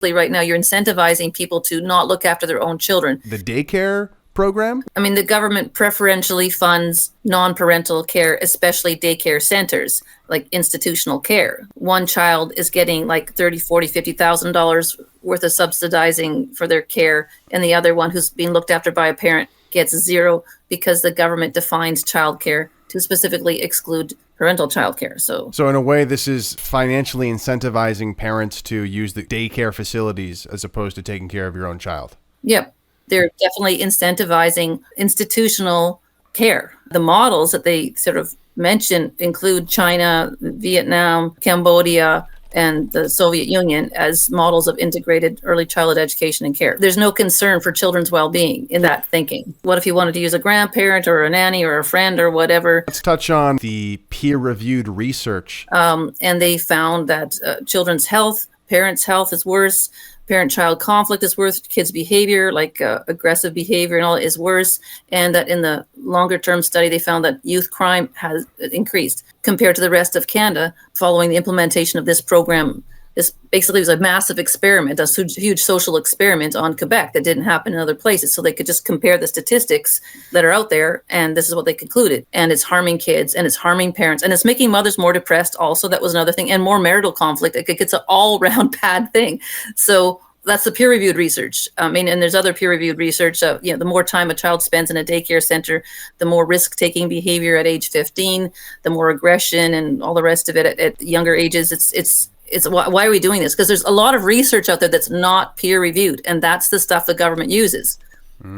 right now you're incentivizing people to not look after their own children. The daycare program? I mean, the government preferentially funds non-parental care, especially daycare centers, like institutional care. One child is getting like $30,000, $40,000, $50,000 worth of subsidizing for their care, and the other one who's being looked after by a parent gets zero because the government defines childcare to specifically exclude parental childcare. So in a way, this is financially incentivizing parents to use the daycare facilities as opposed to taking care of your own child. Yep. They're definitely incentivizing institutional care. The models that they sort of mention include China, Vietnam, Cambodia, and the Soviet Union as models of integrated early childhood education and care. There's no concern for children's well-being in that thinking. What if you wanted to use a grandparent or a nanny or a friend or whatever? Let's touch on the peer-reviewed research. And they found that children's health, parents' health is worse. Parent-child conflict is worse. Kids' behavior, like aggressive behavior and all, is worse. And that in the longer-term study, they found that youth crime has increased compared to the rest of Canada following the implementation of this program. This basically was a massive experiment, a huge social experiment on Quebec that didn't happen in other places. So they could just compare the statistics that are out there, and this is what they concluded. And it's harming kids, and it's harming parents, and it's making mothers more depressed also. That was another thing, and more marital conflict. It's an all-around bad thing. So that's the peer-reviewed research. And there's other peer-reviewed research. The more time a child spends in a daycare center, the more risk-taking behavior at age 15, the more aggression and all the rest of it at younger ages. It's why are we doing this? Because there's a lot of research out there that's not peer-reviewed, and that's the stuff the government uses.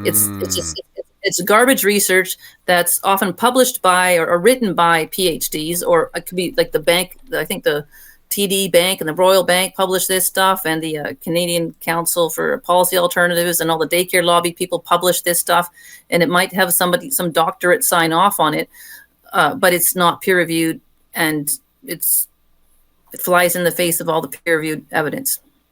It's garbage research that's often published by or written by PhDs, or it could be like the bank. I think the TD Bank and the Royal Bank publish this stuff, and the Canadian Council for Policy Alternatives and all the daycare lobby people publish this stuff, and it might have some doctorate sign off on it, but it's not peer-reviewed, and it flies in the face of all the peer-reviewed evidence.